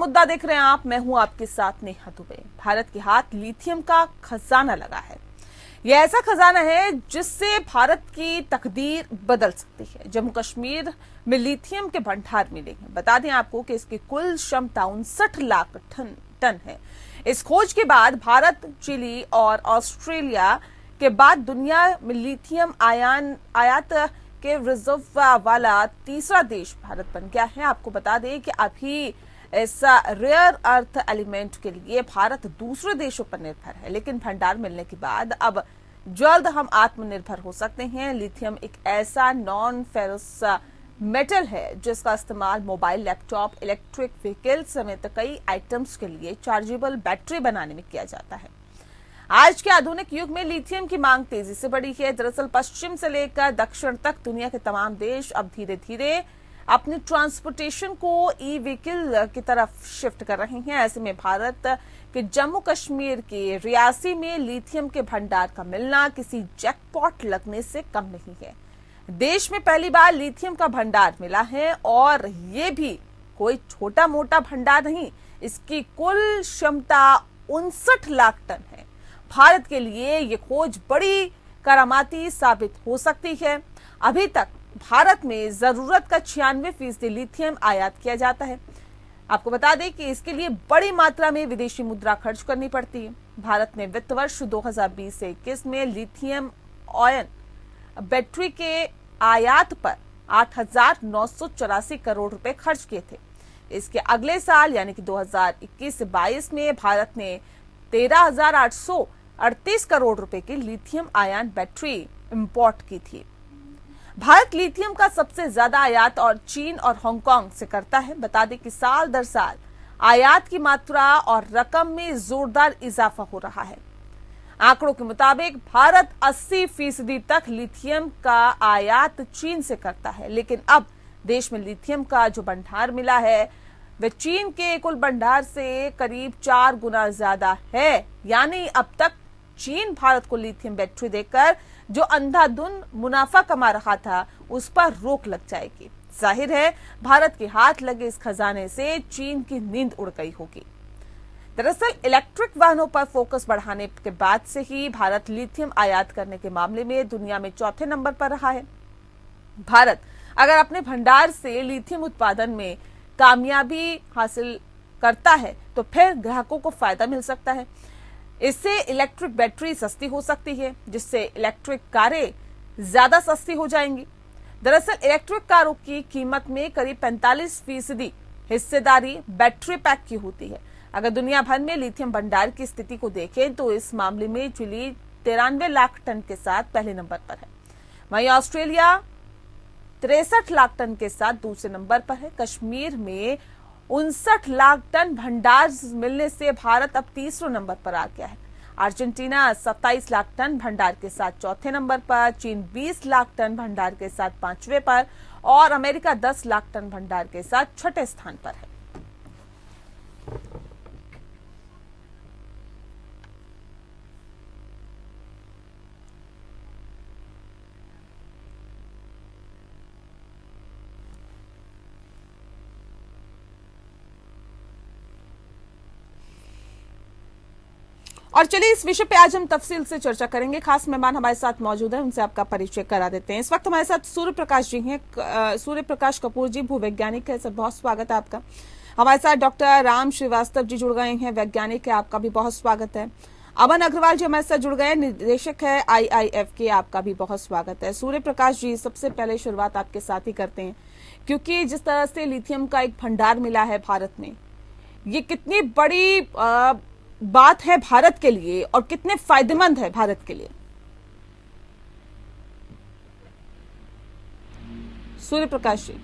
मुद्दा देख रहे हैं आप, मैं हूं आपके साथ नेहा दुबे। भारत के हाथ लिथियम का खजाना लगा है। यह ऐसा खजाना है जिससे भारत की तकदीर बदल सकती है। जम्मू कश्मीर में लिथियम के भंडार मिलेंगे। बता दें आपको कि इसकी कुल क्षमता 59 लाख टन है। इस खोज के बाद भारत, चिली और ऑस्ट्रेलिया के बाद दुनिया में लिथियम आयात के रिजर्व वाला तीसरा देश भारत बन गया है। आपको बता दें कि अभी इस रेयर अर्थ एलिमेंट के लिए भारत दूसरे देशों पर निर्भर है, लेकिन भंडार मिलने के बाद अब जल्द हम आत्मनिर्भर हो सकते हैं। लिथियम एक ऐसा नॉन फेरस मेटल है जिसका इस्तेमाल मोबाइल, लैपटॉप, इलेक्ट्रिक व्हीकल समेत कई आइटम्स के लिए चार्जेबल बैटरी बनाने में किया जाता है। आज के आधुनिक युग में लिथियम की मांग तेजी से बढ़ी है। दरअसल पश्चिम से लेकर दक्षिण तक दुनिया के तमाम देश अब धीरे धीरे अपनी ट्रांसपोर्टेशन को ई व्हीकल की तरफ शिफ्ट कर रहे हैं। ऐसे में भारत के जम्मू कश्मीर के रियासी में लिथियम के भंडार का मिलना किसी जैकपॉट लगने से कम नहीं है। देश में पहली बार लिथियम का भंडार मिला है और ये भी कोई छोटा मोटा भंडार नहीं। इसकी कुल क्षमता 59 लाख टन है। भारत के लिए ये खोज बड़ी करामाती साबित हो सकती है। अभी तक भारत में जरूरत का 96% लिथियम आयात किया जाता है। आपको बता दें कि इसके लिए बड़ी मात्रा में विदेशी मुद्रा खर्च करनी पड़ती है। भारत ने वित्त वर्ष 2020 से 21 में लिथियम आयन बैटरी के आयात पर 8,984 करोड़ रुपए खर्च किए थे। इसके अगले साल यानी कि 2021 से 22 में भारत ने 13,838 करोड़ रुपए की लिथियम आयन बैटरी इंपोर्ट की थी। भारत लिथियम का सबसे ज्यादा आयात और चीन और हांगकांग से करता है। बता दें कि साल दर साल आयात की मात्रा और रकम में जोरदार इजाफा हो रहा है। आंकड़ों के मुताबिक भारत 80% तक लिथियम का आयात चीन से करता है, लेकिन अब देश में लिथियम का जो भंडार मिला है वह चीन के कुल भंडार से करीब 4 गुना ज्यादा है। यानी अब तक चीन भारत को लिथियम बैटरी देकर जो अंधाधुंध मुनाफा कमा रहा था उस पर रोक लग जाएगी। जाहिर है भारत के हाथ लगे इस खजाने से चीन की नींद उड़ गई होगी। दरअसल इलेक्ट्रिक वाहनों पर फोकस बढ़ाने के बाद से ही भारत लिथियम आयात करने के मामले में दुनिया में चौथे नंबर पर रहा है। भारत अगर अपने भंडार से लिथियम उत्पादन में कामयाबी हासिल करता है तो फिर ग्राहकों को फायदा मिल सकता है। इससे इलेक्ट्रिक बैटरी सस्ती हो सकती है, जिससे इलेक्ट्रिक कारें ज्यादा सस्ती हो जाएंगी। दरअसल इलेक्ट्रिक कारों की कीमत में करीब 45% हिस्सेदारी बैटरी पैक की होती है। अगर दुनिया भर में लिथियम भंडार की स्थिति को देखें तो इस मामले में चिली 93 लाख टन के साथ पहले नंबर पर है। वहीं ऑस्ट्रेलिया 63 लाख टन के साथ दूसरे नंबर पर है। कश्मीर में 59 लाख टन भंडार मिलने से भारत अब तीसरे नंबर पर आ गया है। अर्जेंटीना 27 लाख टन भंडार के साथ चौथे नंबर पर, चीन 20 लाख टन भंडार के साथ 5वें पर और अमेरिका 10 लाख टन भंडार के साथ छठे स्थान पर है। और चलिए इस विषय पे आज हम तफसील से चर्चा करेंगे। खास मेहमान हमारे साथ मौजूद हैं, उनसे आपका परिचय करा देते हैं। इस वक्त हमारे साथ सूर्य प्रकाश जी हैं। सूर्य प्रकाश कपूर जी भूवैज्ञानिक है, सर बहुत स्वागत है आपका। हमारे साथ डॉक्टर राम श्रीवास्तव जी जुड़ गए हैं, वैज्ञानिक है, आपका भी बहुत स्वागत है। अमन अग्रवाल जी हमारे साथ जुड़ गए, निदेशक है IIF के, आपका भी बहुत स्वागत है। सूर्य प्रकाश जी, सबसे पहले शुरुआत आपके साथ ही करते हैं, क्योंकि जिस तरह से लिथियम का एक भंडार मिला है भारत में, ये कितनी बड़ी बात है भारत के लिए और कितने फायदेमंद है भारत के लिए। सूर्य प्रकाश जी,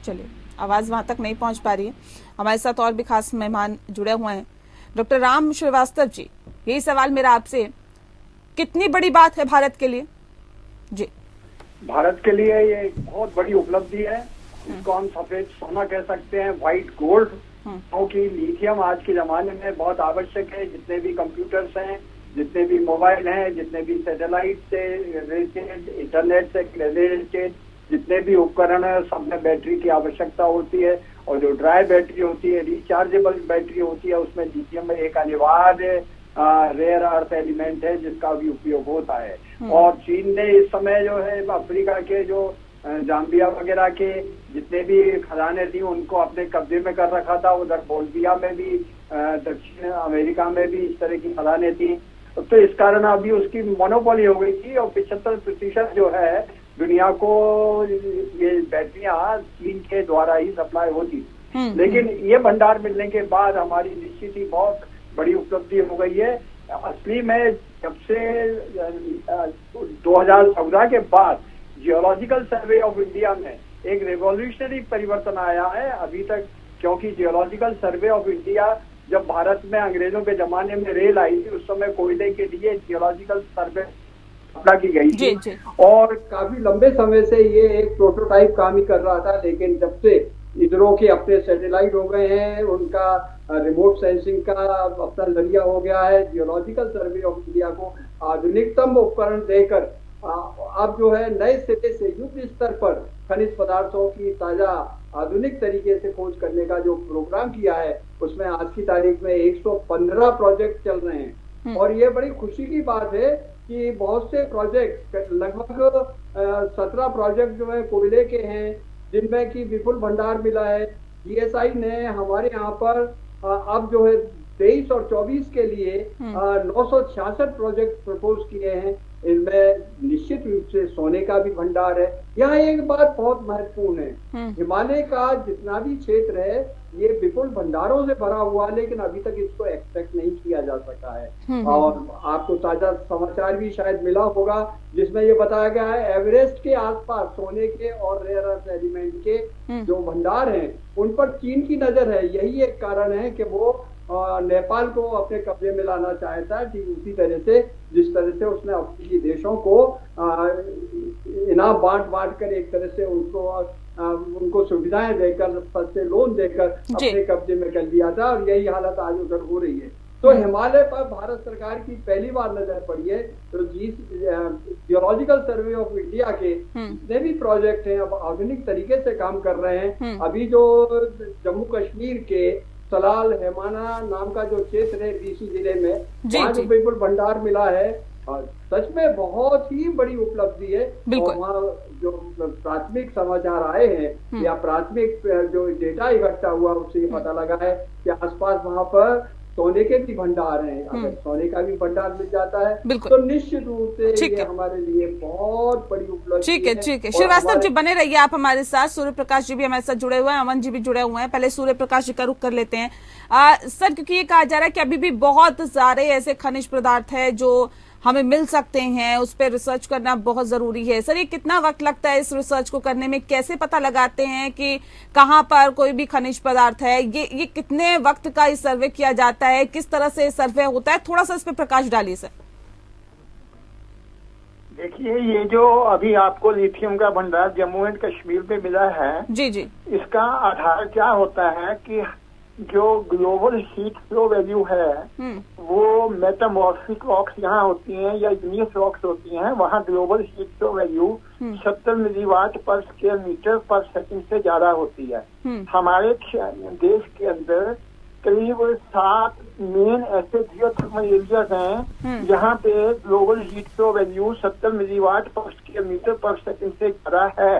चलिए आवाज वहां तक नहीं पहुंच पा रही है। हमारे साथ और भी खास मेहमान जुड़े हुए हैं। डॉक्टर राम श्रीवास्तव जी, यही सवाल मेरा आपसे, कितनी बड़ी बात है भारत के लिए? जी, भारत के लिए ये बहुत बड़ी उपलब्धि है। इसको हम सफेद सोना कह सकते हैं, व्हाइट गोल्ड, क्योंकि लिथियम आज के जमाने में बहुत आवश्यक है। जितने भी कंप्यूटर्स हैं, जितने भी मोबाइल हैं, जितने भी सैटेलाइट से रिलेटेड, इंटरनेट से रिलेटेड, जितने भी उपकरण है सब में बैटरी की आवश्यकता होती है, और जो ड्राई बैटरी होती है, रिचार्जेबल बैटरी होती है, उसमें लिथियम एक अनिवार्य रेयर अर्थ एलिमेंट है जिसका भी उपयोग होता है। और चीन ने इस समय जो है अफ्रीका के जो जाम्बिया वगैरह के जितने भी खदानें थी उनको अपने कब्जे में कर रखा था। उधर बोल्विया में भी, दक्षिण अमेरिका में भी इस तरह की खदानें थी। तो इस कारण अभी उसकी मोनोपोली हो गई थी, और 75% जो है दुनिया को ये बैटरियां चीन के द्वारा ही सप्लाई होती। लेकिन ये भंडार मिलने के बाद हमारी निश्चित ही बहुत बड़ी उपलब्धि हो गई है। असली में जब से 2014 के बाद जियोलॉजिकल सर्वे ऑफ इंडिया में एक रेवोल्यूशनरी परिवर्तन आया है अभी तक, क्योंकि जियोलॉजिकल सर्वे ऑफ इंडिया जब भारत में अंग्रेजों के जमाने में रेल आई थी उस समय कोयले के लिए जियोलॉजिकल सर्वे की गई थी, और काफी लंबे समय से ये एक प्रोटोटाइप काम ही कर रहा था। लेकिन जब से इसरो के अपने सैटेलाइट हो गए हैं, उनका रिमोट सेंसिंग का अपना जरिया हो गया है, जियोलॉजिकल सर्वे ऑफ इंडिया को आधुनिकतम उपकरण देकर अब जो है नए सिरे से युद्ध स्तर पर खनिज पदार्थों की ताजा आधुनिक तरीके से खोज करने का जो प्रोग्राम किया है, उसमें आज की तारीख में 115 प्रोजेक्ट चल रहे हैं। और ये बड़ी खुशी की बात है कि बहुत से प्रोजेक्ट, लगभग 17 प्रोजेक्ट जो है कोयले के हैं, जिनमें कि विपुल भंडार मिला है। जीएसआई ने हमारे यहाँ पर अब जो है 23 और 24 के लिए 966 प्रोजेक्ट प्रपोज किए हैं। इनमें निश्चित रूप से सोने का भी भंडार है। यहाँ एक बात बहुत महत्वपूर्ण है, हिमालय का जितना भी क्षेत्र है ये विपुल भंडारों से भरा हुआ, लेकिन अभी तक इसको एक्सट्रैक्ट नहीं किया जा सका है। और आपको ताजा समाचार भी शायद मिला होगा जिसमें ये बताया गया है एवरेस्ट के आसपास सोने के और रेयर अर्थ एलिमेंट के जो भंडार हैं उन पर चीन की नजर है। यही एक कारण है कि वो नेपाल को अपने कब्जे में लाना चाहता है, ठीक उसी तरह से जिस तरह से उसने अफ्रीकी देशों को इनाम बांट कर एक तरह से उनको सुविधाएं देकर, सस्ते लोन देकर अपने कब्जे में कर लिया था, और यही हालत आज उधर हो रही है। तो हिमालय पर भारत सरकार की पहली बार नजर पड़ी है। तो जियोलॉजिकल सर्वे ऑफ इंडिया के जितने भी प्रोजेक्ट हैं अब आधुनिक तरीके से काम कर रहे हैं। अभी जो जम्मू कश्मीर के सलाल हेमाना नाम का जो क्षेत्र है डीसी जिले में, वहाँ जो विपुल भंडार मिला है, सच में बहुत ही बड़ी उपलब्धि है। और वहाँ जो प्राथमिक समाचार आए हैं या प्राथमिक जो डेटा इकट्ठा हुआ उससे ये पता लगा है कि आसपास वहाँ पर सोने के भी भंडार हैं। अगर सोने का भी भंडार मिल जाता है तो निश्चित रूप से ये हमारे लिए बहुत बड़ी उपलब्धि है। ठीक है श्रीवास्तव जी, बने रहिए आप हमारे साथ। सूर्य प्रकाश जी भी हमारे साथ जुड़े हुए हैं, अमन जी भी जुड़े हुए हैं। पहले सूर्य प्रकाश जी का रुख कर लेते हैं। सर, क्योंकि ये कहा जा रहा है कि अभी भी बहुत सारे ऐसे खनिज पदार्थ है जो हमें मिल सकते हैं, उस पर रिसर्च करना बहुत जरूरी है। सर, ये कितना वक्त लगता है इस रिसर्च को करने में? कैसे पता लगाते हैं कि कहाँ पर कोई भी खनिज पदार्थ है? ये कितने वक्त का इस सर्वे किया जाता है? किस तरह से सर्वे होता है? थोड़ा सा इस पे प्रकाश डालिए सर। देखिए, ये जो अभी आपको लिथियम का भंडार जम्मू एंड कश्मीर में मिला है, जी, इसका आधार क्या होता है कि जो ग्लोबल हीट फ्लो वैल्यू है वो मेटामॉर्फिक रॉक्स यहाँ होती हैं या यूनियस रॉक्स होती हैं, वहाँ global heat flow value 70 milliwatt पर स्क्वायर मीटर पर सेकंड से ज्यादा होती है। हमारे देश के अंदर करीब 7 मेन ऐसे जियोथर्मल एरियाज हैं जहाँ पे global heat flow value 70 milliwatt पर स्क्वायर मीटर पर सेकंड से ज्यादा है।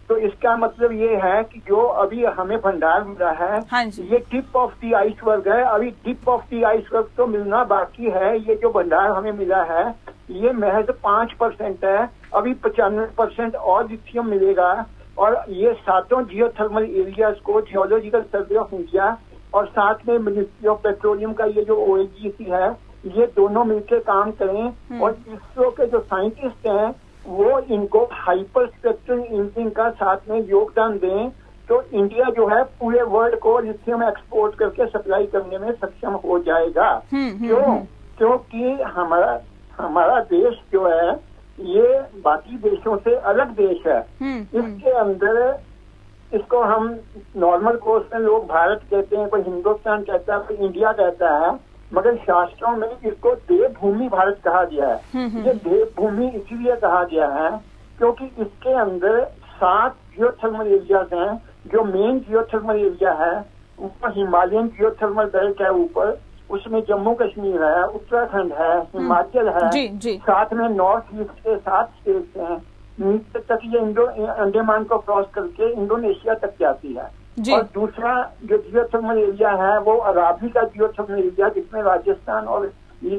तो इसका मतलब ये है कि जो अभी हमें भंडार मिला है, ये टिप ऑफ दी आइसबर्ग है। अभी टिप ऑफ दी आइसबर्ग तो मिलना बाकी है। ये जो भंडार हमें मिला है ये महज 5% है। अभी 95% और लिथियम मिलेगा। और ये 7 जियोथर्मल एरियाज को जियोलॉजिकल सर्वे ऑफ इंडिया और साथ में मिनिस्ट्री ऑफ पेट्रोलियम का ये जो ONGC है, ये दोनों मिलकर काम करें। और इसरो के जो साइंटिस्ट हैं वो इनको हाइपर स्पेक्ट्रल इमेजिंग का साथ में योगदान दें, तो इंडिया जो है पूरे वर्ल्ड को लिथियम एक्सपोर्ट करके सप्लाई करने में सक्षम हो जाएगा। क्योंकि हमारा देश जो है ये बाकी देशों से अलग देश है। इसके अंदर इसको हम नॉर्मल कोर्स में लोग भारत कहते हैं, कोई हिंदुस्तान कहता है, कोई इंडिया कहता है, मगर शास्त्रों में इसको देवभूमि भारत कहा गया है। ये देवभूमि इसीलिए कहा गया है क्योंकि इसके अंदर 7 जियोथर्मल एरियाज हैं। जो मेन जियोथर्मल एरिया है ऊपर हिमालयन जियोथर्मल बेल्ट है, ऊपर उसमें जम्मू कश्मीर है, उत्तराखंड है, हिमाचल है, साथ में नॉर्थ ईस्ट के 7 स्टेट्स हैं। नीचे तक ये अंडमान को क्रॉस करके इंडोनेशिया तक जाती है। और दूसरा जो जियोथर्मल एरिया है वो अरावली का जियोथर्मल एरिया, जिसमें राजस्थान और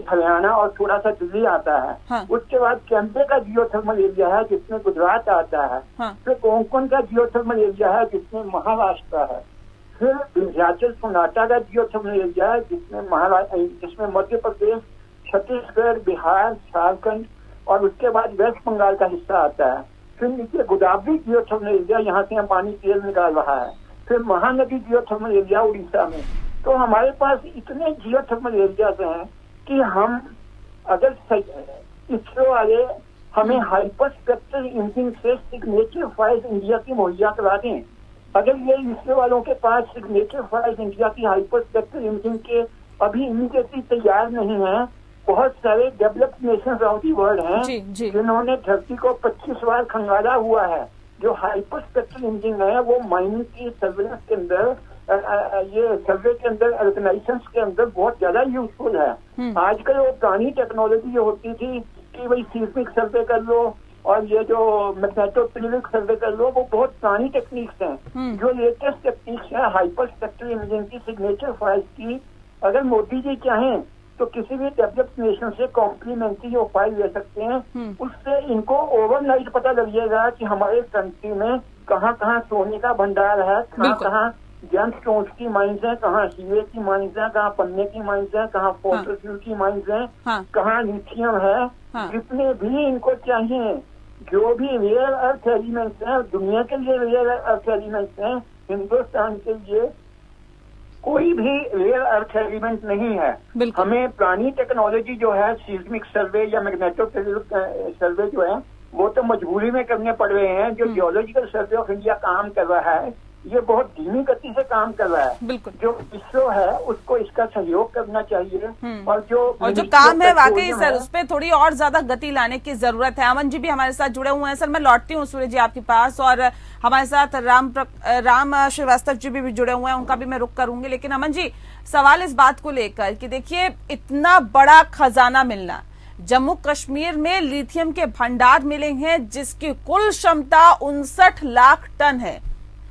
हरियाणा और थोड़ा सा दिल्ली आता है। हाँ। उसके बाद कैंपे का जियोथर्मल एरिया है जिसमें गुजरात आता है। हाँ। फिर कोंकण का जियोथर्मल एरिया है जिसमें महाराष्ट्र है। फिर विंध्याचल सोनाटा का जियोथर्मल एरिया है जिसमें मध्य प्रदेश, छत्तीसगढ़, बिहार, झारखंड और उसके बाद वेस्ट बंगाल का हिस्सा आता है। फिर नीचे गोदावरी जियोथर्मल एरिया, यहाँ से हम पानी तेल निकाल रहा है। फिर महानदी जियोथर्मल एरिया उड़ीसा में। तो हमारे पास इतने जियोथर्मल एरियाज हैं कि हम अगर इसरो वाले हमें हाइपर स्पेक्ट्रल इमेजिंग से सिग्नेचर फाइल्स इंडिया की मुहैया करा दें, अगर ये इसरो वालों के पास सिग्नेचर फाइल्स इंडिया की हाइपर स्पेक्ट्रल इमेजिंग के अभी इमीडिएटली तैयार नहीं है, बहुत सारे developed Nations of the world हैं जिन्होंने धरती को 25 बार खंगाला हुआ है। जो हाइपर स्पेक्ट्रल इमेजिंग है वो माइनिंग की सर्वेलेंस के अंदर, ये सर्वे के अंदर, ऑर्गेनाइजेशंस के अंदर बहुत ज्यादा यूजफुल है। आजकल वो पुरानी टेक्नोलॉजी जो होती थी कि भाई सीस्मिक सर्वे कर लो और ये जो मैग्नेटोपेरियोडिक सर्वे कर लो, वो बहुत पुरानी टेक्निक्स हैं। जो लेटेस्ट टेक्निक्स है हाइपर स्पेक्ट्रल इमेजिंग की, सिग्नेचर फाइल्स की, अगर मोदी जी चाहें तो किसी भी डेवलप्ड नेशन से कॉम्प्लीमेंट्री जो फाइल ले सकते हैं, उससे इनको ओवरनाइट पता लग जाएगा कि हमारे कंट्री में कहाँ कहाँ सोने का भंडार है, कहाँ कहाँ जेम स्टोन्स की माइंस हैं, कहाँ हीरे की माइंस हैं, कहाँ पन्ने की माइंस हैं, कहाँ फॉस्फर फ्यूल की माइंस हैं, कहाँ लिथियम है। जितने भी इनको चाहिए, जो भी रेयर अर्थ एलिमेंट्स हैं, दुनिया के लिए रेयर अर्थ एलिमेंट्स हैं, हिंदुस्तान के लिए कोई भी रेयर अर्थ एलिमेंट नहीं है। हमें पुरानी टेक्नोलॉजी जो है सीस्मिक सर्वे या मैग्नेटोपेरियोडिक सर्वे जो है वो तो मजबूरी में करने पड़ रहे हैं। जो जियोलॉजिकल सर्वे ऑफ इंडिया काम कर रहा है ये बहुत धीमी गति से काम कर रहा है। जो इसरो है उसको इसका सहयोग करना चाहिए। और जो काम है वाकई सर उस पर थोड़ी और ज्यादा गति लाने की जरूरत है। अमन जी भी हमारे साथ जुड़े हुए हैं। सर मैं लौटती हूँ सूर्य जी आपके पास, और हमारे साथ राम श्रीवास्तव जी भी जुड़े हुए हैं, उनका भी मैं रुख करूंगी। लेकिन अमन जी, सवाल इस बात को लेकर कि देखिए इतना बड़ा खजाना मिलना, जम्मू कश्मीर में लिथियम के भंडार मिले हैं जिसकी कुल क्षमता 59 लाख टन है।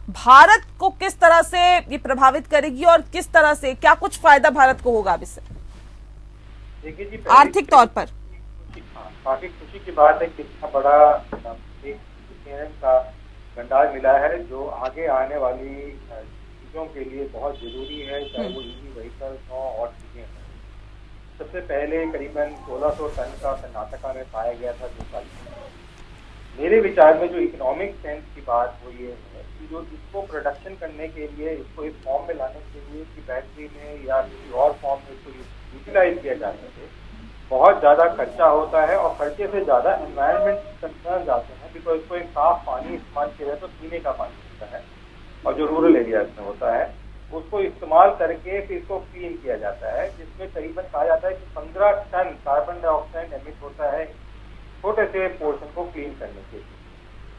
भारत को किस तरह से ये प्रभावित करेगी और किस तरह से, क्या कुछ फायदा भारत को होगा इससे? देखिए जी, आर्थिक तौर पर काफी खुशी की बात है कि इतना बड़ा एक का भंडार मिला है जो आगे आने वाली चीजों के लिए बहुत जरूरी है, चाहे वो ईवी व्हीकल्स हो और चीजें हों। सबसे पहले करीबन 1600 टन का कर्नाटका में पाया गया था 2 साल पहले। मेरे विचार में जो इकोनॉमिक सेंस की बात वो ये है कि जो इसको प्रोडक्शन करने के लिए, इसको इस फॉर्म में लाने के लिए कि बैटरी में या किसी और फॉर्म में इसको यूटिलाइज किया जा सके, बहुत ज्यादा खर्चा होता है। और खर्चे से ज्यादा एनवायरमेंट कंसर्न आते हैं, बिकॉज इसको एक साफ पानी इस्तेमाल किया जाए तो पीने का पानी होता है, और जो रूरल एरियाज में होता है उसको इस्तेमाल करके फिर इसको क्लीन किया जाता है, जिसमें करीबन कहा जाता है कि 15 टन कार्बन डाइऑक्साइड एमिट होता है छोटे से पोर्शन को क्लीन करने के लिए।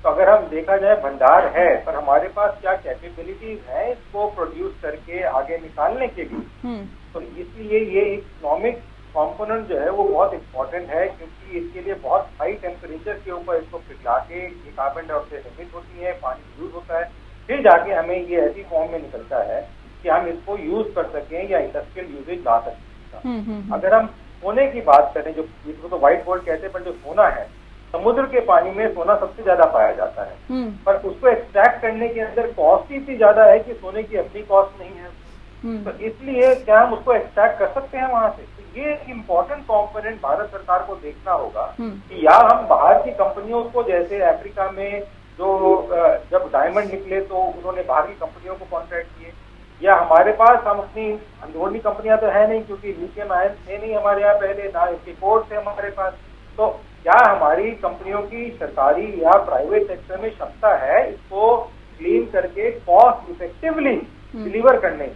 तो अगर हम देखा जाए भंडार है, पर हमारे पास क्या कैपेबिलिटीज है इसको प्रोड्यूस करके आगे निकालने के लिए, तो इसलिए ये इकोनॉमिक कॉम्पोनेंट जो है वो बहुत इम्पोर्टेंट है, क्योंकि इसके लिए बहुत हाई टेम्परेचर के ऊपर इसको पिघला के ये कार्बन डाइऑक्साइड एमिट होती है, पानी यूज होता है, फिर जाके हमें ये ऐसी फॉर्म में निकलता है कि हम इसको यूज कर सकें या इंडस्ट्रियल यूजेज ला सकें। अगर हम सोने की बात करें, जो इसको तो व्हाइट गोल्ड कहते हैं, पर जो सोना है, समुद्र के पानी में सोना सबसे ज्यादा पाया जाता है, पर उसको एक्सट्रैक्ट करने के अंदर कॉस्ट इतनी ज्यादा है कि सोने की अपनी कॉस्ट नहीं है। तो इसलिए क्या हम उसको एक्सट्रैक्ट कर सकते हैं वहां से? तो ये एक इम्पोर्टेंट कॉम्पोनेंट भारत सरकार को देखना होगा कि या हम बाहर की कंपनियों को, जैसे अफ्रीका में जो जब डायमंड निकले तो उन्होंने बाहर की कंपनियों को कॉन्ट्रैक्ट किए, या हमारे पास हम अपनी अंदरूनी कंपनियां तो है नहीं, क्योंकि लिथियम आयन थे नहीं हमारे यहाँ पहले, ना इसके कोर्स है हमारे पास। तो क्या हमारी कंपनियों की सरकारी या प्राइवेट सेक्टर में क्षमता है इसको क्लीन करके कॉस्ट इफेक्टिवली डिलीवर करने?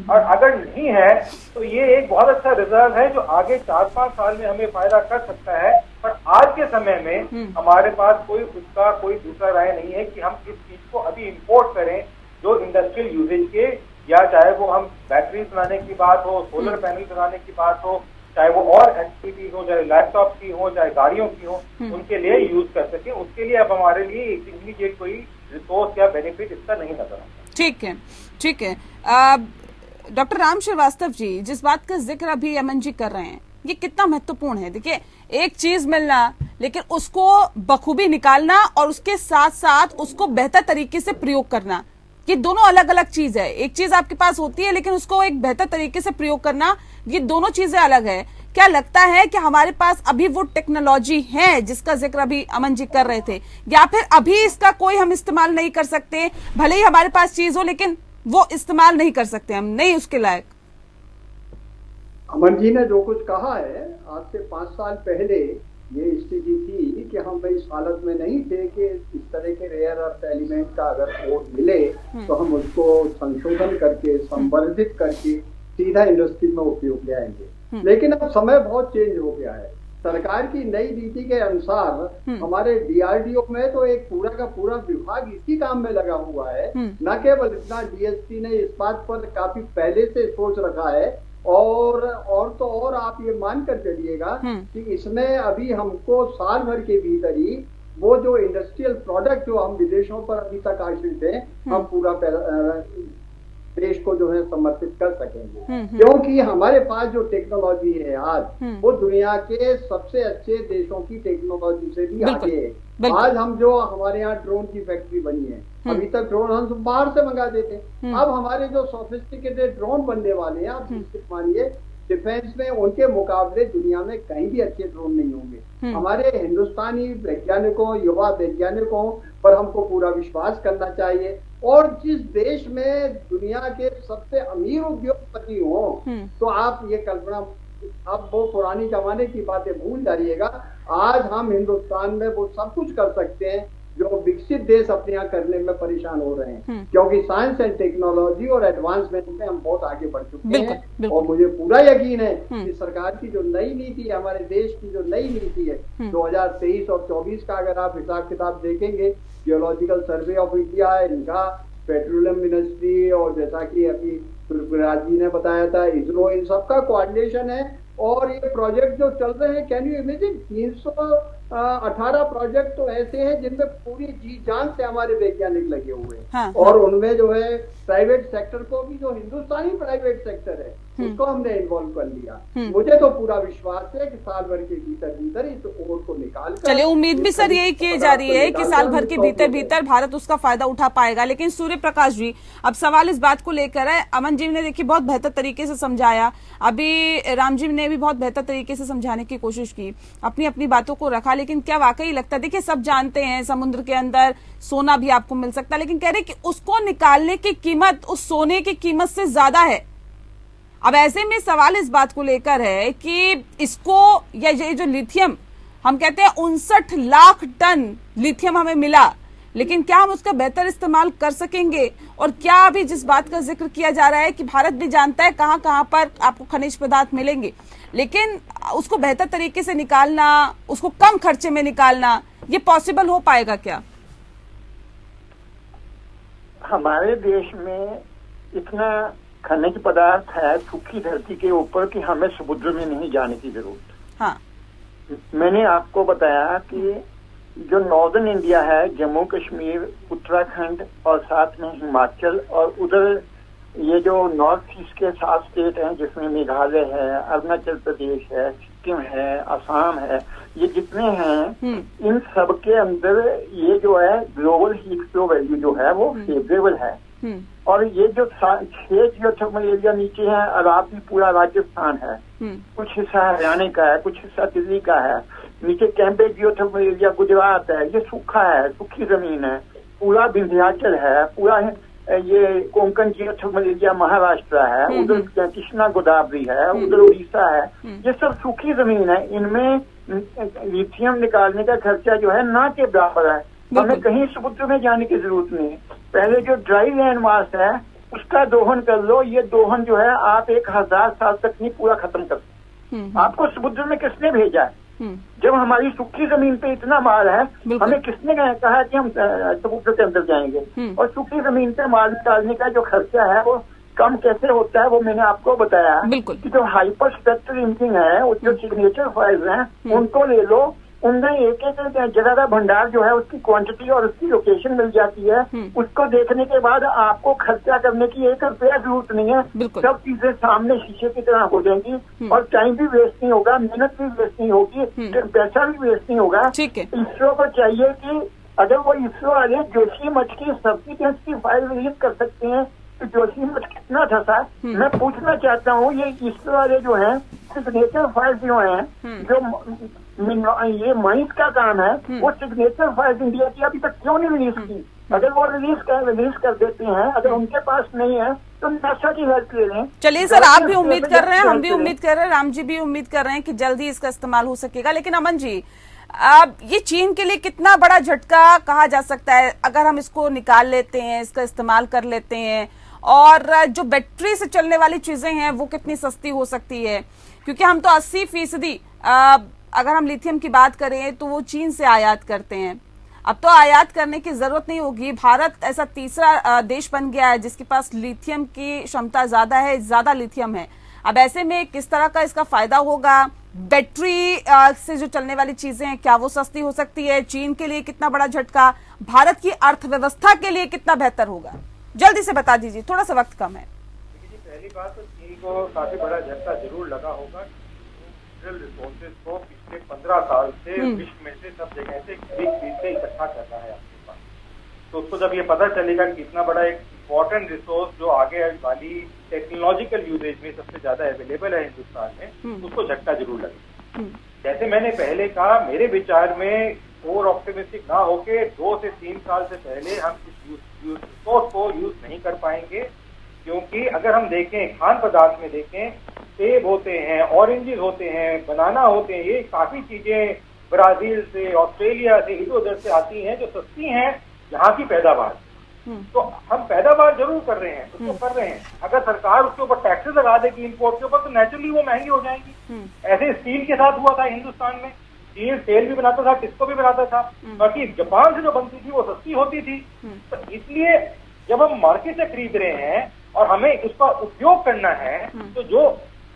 और अगर नहीं है तो ये एक बहुत अच्छा रिजर्व है जो आगे 4-5 साल में हमें फायदा कर सकता है। पर आज के समय में हमारे पास कोई दूसरा राय नहीं है कि हम इस चीज को अभी इंपोर्ट करें, जो इंडस्ट्रियल यूजेज के, या चाहे वो हम बैटरी बनाने की बात हो, सोलर पैनल बनाने की बात हो, चाहे वो और एक्टिविटीज हो, चाहे लैपटॉप की हो, चाहे गाड़ियों की हो, उनके लिए यूज कर सके। उसके लिए अब हमारे लिए इमीडिएट कोई रिसोर्स या बेनिफिट इसका नहीं नजर आता। ठीक है, ठीक है। डॉक्टर राम श्रीवास्तव जी, जिस बात का जिक्र अभी अमन जी कर रहे हैं, ये कितना महत्वपूर्ण है। देखिए, एक चीज मिलना, लेकिन उसको बखूबी निकालना और उसके साथ साथ उसको बेहतर तरीके से प्रयोग करना, ये दोनों अलग अलग चीज है। एक चीज आपके पास होती है, लेकिन उसको एक बेहतर तरीके से प्रयोग करना, ये दोनों चीजें अलग है। क्या लगता है कि हमारे पास अभी वो टेक्नोलॉजी है जिसका जिक्र अभी अमन जी कर रहे थे, या फिर अभी इसका कोई हम इस्तेमाल नहीं कर सकते? भले ही हमारे पास चीज हो, लेकिन वो इस्तेमाल नहीं कर सकते, हम नहीं उसके लायक। अमन जी ने जो कुछ कहा है, आज से 5 साल पहले ये स्थिति थी कि हम इस हालत में नहीं थे कि इस तरह के रेयर अर्थ एलिमेंट का अगर कोड मिले तो हम उसको संशोधन करके, संवर्धित करके सीधा इंडस्ट्री में उपयोग ले आएंगे। लेकिन अब समय बहुत चेंज हो गया है। सरकार की नई नीति के अनुसार हमारे डीआरडीओ में तो एक पूरा का पूरा विभाग इसी काम में लगा हुआ है। न केवल इतना, डीएसपी ने इस बात पर काफी पहले से सोच रखा है, और तो और आप ये मानकर चलिएगा कि इसमें अभी हमको साल भर के भीतर ही वो जो इंडस्ट्रियल प्रोडक्ट जो हम विदेशों पर अभी तक आश्रित हैं, हम पूरा देश को जो है समर्पित कर सकेंगे। क्योंकि हमारे पास जो टेक्नोलॉजी है आज, वो दुनिया के सबसे अच्छे देशों की टेक्नोलॉजी से भी आगे है। आज हम जो हमारे यहाँ ड्रोन की फैक्ट्री बनी है, अभी तक ड्रोन हम बाहर से मंगा देते, अब हमारे जो सोफिस्टिकेटेड ड्रोन बनने वाले हैं, आप मानिए डिफेंस में उनके मुकाबले दुनिया में कहीं भी अच्छे ड्रोन नहीं होंगे। हमारे हिंदुस्तानी वैज्ञानिकों, युवा वैज्ञानिकों पर हमको पूरा विश्वास करना चाहिए। और जिस देश में दुनिया के सबसे अमीर उद्योगपति हो, तो आप ये कल्पना, अब वो पुरानी जमाने की बातें भूल जाइएगा। आज हम हिंदुस्तान में वो सब कुछ कर सकते हैं जो विकसित देश अपने यहाँ करने में परेशान हो रहे हैं, क्योंकि साइंस एंड टेक्नोलॉजी और एडवांसमेंट में हम बहुत आगे बढ़ चुके हैं। और मुझे पूरा यकीन है कि सरकार की जो नई नीति है, हमारे देश की जो नई नीति है 2023 और 24 का अगर आप हिसाब किताब देखेंगे, जियोलॉजिकल सर्वे ऑफ इंडिया, इनका पेट्रोलियम मिनिस्ट्री, और जैसा कि अभी पृथ्वीराज जी ने बताया था, इसरो, इन सबका कोऑर्डिनेशन है। और ये प्रोजेक्ट जो चल रहे हैं, कैन यू इमेजिन, 318 प्रोजेक्ट तो ऐसे हैं जिनमें पूरी जी जान से हमारे वैज्ञानिक लगे हुए हैं। हाँ, और उनमें जो है प्राइवेट सेक्टर को भी, जो हिंदुस्तानी प्राइवेट सेक्टर है, उसको हमने इन्वॉल्व कर लिया। मुझे तो पूरा विश्वास है कि साल भर के भीतर इस ओर को निकाल, चलिए उम्मीद भी सर यही की जा रही है कि साल भर के भीतर भारत उसका फायदा उठा पाएगा। लेकिन सूर्य प्रकाश जी, अब सवाल इस बात को लेकर है, अमन जी ने देखिए बहुत बेहतर तरीके से समझाया, अभी राम जी ने भी बहुत बेहतर तरीके से समझाने की कोशिश की, अपनी अपनी बातों को रखा। लेकिन क्या वाकई लगता है, देखिए सब जानते हैं समुद्र के अंदर सोना भी आपको मिल सकता है, लेकिन कह रहे कि उसको निकालने की कीमत उस सोने की कीमत से ज्यादा है। अब ऐसे में सवाल इस बात को लेकर है कि इसको, या ये जो लिथियम हम कहते हैं 59 लाख टन लिथियम हमें मिला, लेकिन क्या हम उसका बेहतर इस्तेमाल कर सकेंगे? और क्या अभी जिस बात का जिक्र किया जा रहा है कि भारत भी जानता है कहां कहां पर आपको खनिज पदार्थ मिलेंगे, लेकिन उसको बेहतर तरीके से निकालना, उसको कम खर्चे में निकालना, ये पॉसिबल हो पाएगा क्या? हमारे देश में इतना खनिज पदार्थ है सूखी धरती के ऊपर कि हमें समुद्र में नहीं जाने की जरूरत। हाँ, मैंने आपको बताया कि जो नॉर्दर्न इंडिया है, जम्मू कश्मीर, उत्तराखंड और साथ में हिमाचल, और उधर ये जो नॉर्थ ईस्ट के 7 स्टेट हैं जिसमें मेघालय है, अरुणाचल प्रदेश है, सिक्किम है, असम है, ये जितने हैं, इन सब के अंदर ये जो है ग्लोबल हीट फ्लो वैल्यू जो है वो फेवरेबल है। और ये जो 6 जियोथर्मल एरिया नीचे है, अरावली पूरा राजस्थान है, कुछ हिस्सा हरियाणा का है, कुछ हिस्सा दिल्ली का है, नीचे कैंबे जियोथर्मल एरिया गुजरात है, ये सूखा है, सूखी जमीन है, पूरा विंध्याचल है, पूरा ये कोंकण जियोथर्मल एरिया महाराष्ट्र है, उधर कृष्णा गोदावरी है, उधर उड़ीसा है, ये सब सूखी जमीन है। इनमें लिथियम निकालने का खर्चा जो है ना के बराबर है, हमें कहीं समुद्र में जाने की जरूरत नहीं। पहले जो ड्राई लैंड मास है उसका दोहन कर लो, ये दोहन जो है आप 1000 साल तक नहीं पूरा खत्म कर सकते। आपको समुद्र में किसने भेजा है? जब हमारी सूखी जमीन पे इतना माल है, हमें किसने कहा कि हम समुद्र के अंदर जाएंगे? और सूखी जमीन पे माल निकालने का जो खर्चा है वो कम कैसे होता है, वो मैंने आपको बताया कि जो हाइपर स्पेक्ट्रल इमेजिंग है, जो सिग्नेचर फाइल्स हैं, उनको ले लो, उनमें एक एक जगह का भंडार जो है उसकी क्वांटिटी और उसकी लोकेशन मिल जाती है। उसको देखने के बाद आपको खर्चा करने की 1 रुपया जरूरत नहीं है, सब चीजें सामने शीशे की तरह हो जाएंगी और टाइम भी वेस्ट नहीं होगा, मेहनत भी वेस्ट नहीं होगी, पैसा भी वेस्ट नहीं होगा। इसरो को चाहिए कि अगर वो इसरो वाले जोशी मठ की सब्सिडेंस की फाइल रिलीज कर सकते हैं तो जोशी मठ कितना था सर? मैं पूछना चाहता हूँ, ये इसरो वाले जो है सिग्नेचर फाइल जो है, जो ये माइंस का काम है, वो सिग्नेचर फाइल इंडिया की अभी तक क्यों नहीं रिलीज की? अगर वो रिलीज कर देते हैं, अगर उनके पास नहीं है तो नासा की हेल्प ले लें। चलिए सर, आप भी उम्मीद कर रहे हैं, हम भी उम्मीद कर रहे हैं, राम जी भी उम्मीद कर रहे हैं कि जल्दी इसका इस्तेमाल हो सकेगा। लेकिन अमन जी, अब ये चीन के लिए कितना बड़ा झटका कहा जा सकता है अगर हम इसको निकाल लेते हैं, इसका इस्तेमाल कर लेते हैं, और जो बैटरी से चलने वाली चीजें हैं वो कितनी सस्ती हो सकती है? क्योंकि हम तो 80% अगर हम लिथियम की बात करें तो वो चीन से आयात करते हैं। अब तो आयात करने की जरूरत नहीं होगी। भारत ऐसा तीसरा देश बन गया है जिसके पास लिथियम की क्षमता ज्यादा लिथियम है। अब ऐसे में किस तरह का इसका फायदा होगा? बैटरी से जो चलने वाली चीजें हैं, क्या वो सस्ती हो सकती है? चीन के लिए कितना बड़ा झटका, भारत की अर्थव्यवस्था के लिए कितना बेहतर होगा? जल्दी से बता दीजिए, थोड़ा सा वक्त कम है। पहली बात तो चीन को काफी बड़ा झटका जरूर लगा होगा। रिसोर्सेज को पिछले 15 साल से विश्व में से सब जगह से खरीद से इकट्ठा करना है अपने पास, तो उसको जब ये पता चलेगा कि इतना बड़ा एक इम्पोर्टेंट रिसोर्स जो आगे वाली टेक्नोलॉजिकल यूजेज में सबसे ज्यादा अवेलेबल है हिंदुस्तान में, उसको झटका जरूर लगेगा। जैसे मैंने पहले कहा, मेरे विचार में ओवर ऑप्टिमिस्टिक ना होके 2 से 3 साल से पहले हम इस रिसोर्स को यूज नहीं कर पाएंगे, क्योंकि अगर हम देखें खाद्य पदार्थ में देखें, सेब होते हैं, ऑरेंजेस होते हैं, बनाना होते हैं, ये काफी चीजें ब्राजील से, ऑस्ट्रेलिया से, इधर उधर से आती हैं जो सस्ती हैं यहाँ की पैदावार। तो हम पैदावार जरूर कर रहे हैं, उसको कर रहे हैं। अगर सरकार उसके ऊपर टैक्सेस लगा देगी इंपोर्ट के ऊपर तो नेचुरली वो महंगी हो जाएंगी। ऐसे स्टील के साथ हुआ था हिंदुस्तान में, स्टील तेल भी बनाता था, टिस्को भी बनाता था, बाकी जापान से जो बनती थी वो सस्ती होती थी। तो इसलिए जब हम मार्केट से खरीद रहे हैं और हमें उसका उपयोग करना है, तो जो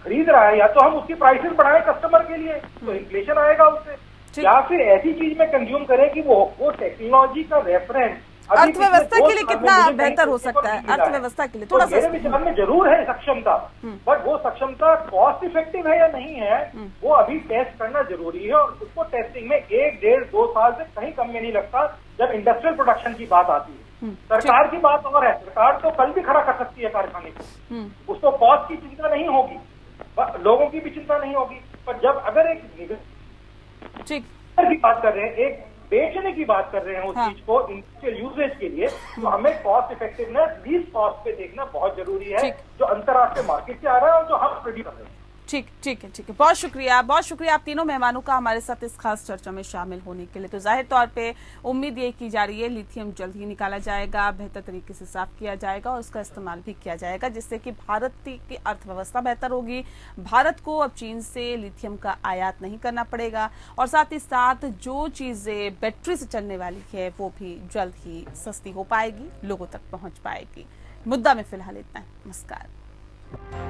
खरीद रहा है या तो हम उसकी प्राइसेस बढ़ाएं कस्टमर के लिए, तो इन्फ्लेशन आएगा उससे, या फिर ऐसी चीज में कंज्यूम करें कि वो टेक्नोलॉजी का रेफरेंस अर्थव्यवस्था के लिए कितना बेहतर हो सकता है। अर्थव्यवस्था के लिए थोड़ा सा मेरे विचार में जरूर है सक्षमता, बट वो सक्षमता कॉस्ट इफेक्टिव है या नहीं है वो अभी टेस्ट करना जरूरी है, और उसको टेस्टिंग में 1, 1.5, 2 साल से कहीं कम में नहीं लगता जब इंडस्ट्रियल प्रोडक्शन की बात आती है। सरकार की बात और है, सरकार तो कल भी खड़ा कर सकती है कारखाने को, उसको कॉस्ट की चिंता नहीं होगी, लोगों की भी चिंता नहीं होगी। पर जब अगर एक की बात कर रहे हैं, एक बेचने की बात कर रहे हैं उस चीज को इंडस्ट्रियल यूजेज के लिए, तो हमें कॉस्ट इफेक्टिवनेस लीस्ट कॉस्ट पे देखना बहुत जरूरी है, जो अंतर्राष्ट्रीय मार्केट से आ रहा है और जो हम प्रोड्यूस कर रहे हैं। ठीक है। बहुत शुक्रिया आप तीनों मेहमानों का हमारे साथ इस खास चर्चा में शामिल होने के लिए। तो जाहिर तौर पे उम्मीद ये की जा रही है लिथियम जल्द ही निकाला जाएगा, बेहतर तरीके से साफ किया जाएगा और उसका इस्तेमाल भी किया जाएगा, जिससे कि भारत की अर्थव्यवस्था बेहतर होगी। भारत को अब चीन से लिथियम का आयात नहीं करना पड़ेगा, और साथ ही साथ जो चीजें बैटरी से चलने वाली है वो भी जल्द ही सस्ती हो पाएगी, लोगों तक पहुंच पाएगी। मुद्दा में फिलहाल इतना। नमस्कार।